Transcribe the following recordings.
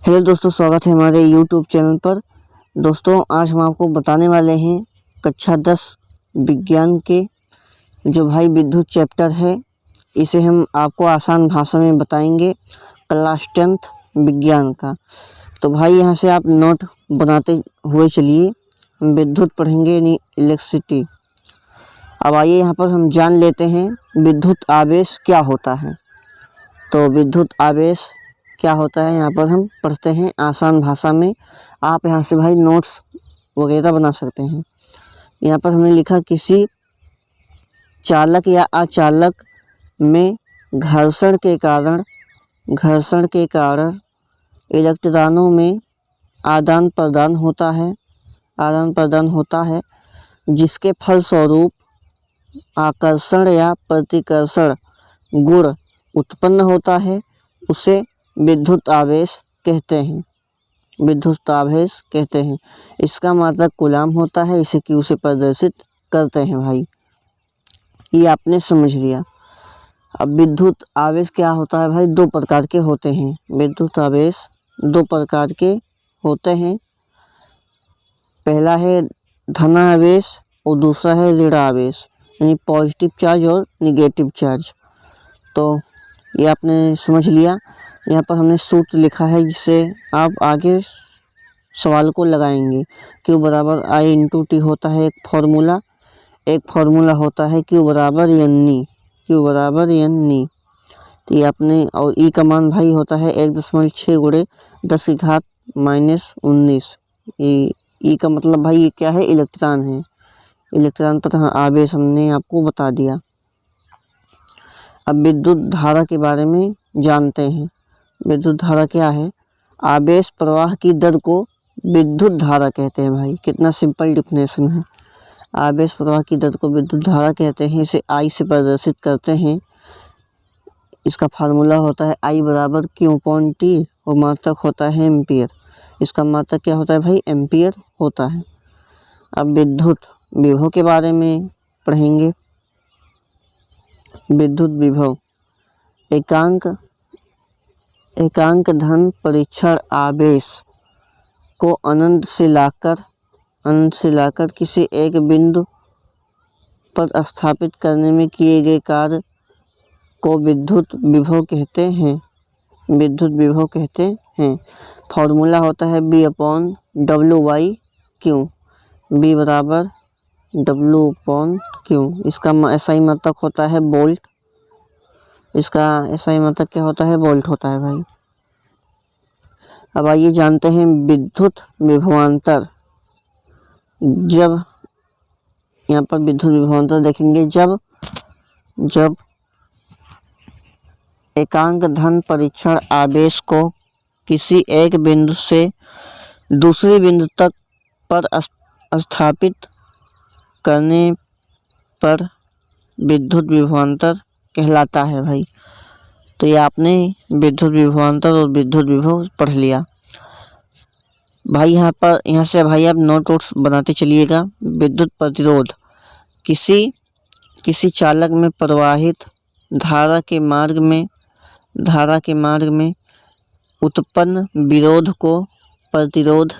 Hello दोस्तों, स्वागत है हमारे यूट्यूब चैनल पर। दोस्तों, आज हम आपको बताने वाले हैं कक्षा 10 विज्ञान के जो भाई विद्युत चैप्टर है, इसे हम आपको आसान भाषा में बताएंगे, क्लास 10th विज्ञान का। तो भाई यहाँ से आप नोट बनाते हुए चलिए। हम विद्युत पढ़ेंगे यानी इलेक्ट्रिसिटी। अब आइए यहाँ पर हम जान लेते हैं विद्युत आवेश क्या होता है। तो विद्युत आवेश क्या होता है यहाँ पर हम पढ़ते हैं आसान भाषा में। आप यहाँ से भाई नोट्स वगैरह बना सकते हैं। यहाँ पर हमने लिखा किसी चालक या अचालक में घर्षण के कारण इलेक्ट्रॉनों में आदान प्रदान होता है जिसके फलस्वरूप आकर्षण या प्रतिकर्षण गुण उत्पन्न होता है, उसे विद्युत आवेश कहते हैं। इसका मात्रक कूलाम होता है, इसे क्यू से प्रदर्शित करते हैं। भाई ये आपने समझ लिया। अब विद्युत आवेश क्या होता है भाई? दो प्रकार के होते हैं। विद्युत आवेश दो प्रकार के होते हैं। पहला है धन आवेश और दूसरा है ऋण आवेश, यानी पॉजिटिव चार्ज और निगेटिव चार्ज। तो ये आपने समझ लिया। यहाँ पर हमने सूत्र लिखा है जिससे आप आगे सवाल को लगाएंगे। Q बराबर I इंटू टी होता है एक फॉर्मूला होता है Q बराबर n। तो ये आपने, और E का मान भाई होता है 1.6 गुणे 10 की घात -19। E का मतलब भाई ये क्या है? इलेक्ट्रॉन है। इलेक्ट्रॉन पर आवेश हमने आपको बता दिया। अब विद्युत धारा के बारे में जानते हैं। विद्युत धारा क्या है? आवेश प्रवाह की दर को विद्युत धारा कहते हैं। भाई कितना सिंपल डिफिनेशन है। आवेश प्रवाह की दर को विद्युत धारा कहते हैं। इसे I से प्रदर्शित करते हैं। इसका फार्मूला होता है I बराबर Q/T और मात्रक होता है एम्पियर। इसका मात्रक क्या होता है भाई? एम्पियर होता है। अब विद्युत विभव के बारे में पढ़ेंगे। विद्युत विभव एकांक धन परीक्षण आवेश को अनंत से लाकर किसी एक बिंदु पर स्थापित करने में किए गए कार्य को विद्युत विभव कहते हैं। फॉर्मूला होता है B/W/Q। B बराबर W/Q। इसका SI मात्रक होता है वोल्ट। इसका SI मात्रक क्या होता है? वोल्ट होता है भाई। अब आइए जानते हैं विद्युत विभवांतर। जब यहाँ पर विद्युत विभवांतर देखेंगे, जब एकांक धन परीक्षण आवेश को किसी एक बिंदु से दूसरे बिंदु तक पर स्थापित करने पर विद्युत विभवांतर कहलाता है। भाई तो ये आपने विद्युत विभवांतर और विद्युत विभव पढ़ लिया। भाई यहाँ से भाई आप नोट्स बनाते चलिएगा। विद्युत प्रतिरोध किसी चालक में प्रवाहित धारा के मार्ग में उत्पन्न विरोध को प्रतिरोध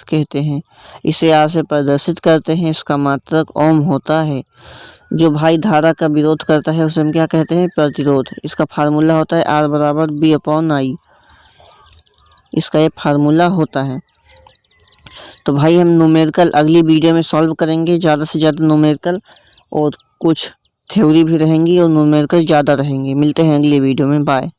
कहते हैं। इसे R से प्रदर्शित करते हैं। इसका मात्रक ओम होता है। जो भाई धारा का विरोध करता है उसे हम क्या कहते हैं? प्रतिरोध। इसका फार्मूला होता है R बराबर B/I। इसका ये फार्मूला होता है। तो भाई हम न्यूमेरिकल अगली वीडियो में सॉल्व करेंगे। ज़्यादा से ज़्यादा न्यूमेरिकल और कुछ थ्योरी भी रहेंगी और न्यूमेरिकल ज़्यादा रहेंगे। मिलते हैं अगली वीडियो में। बाय।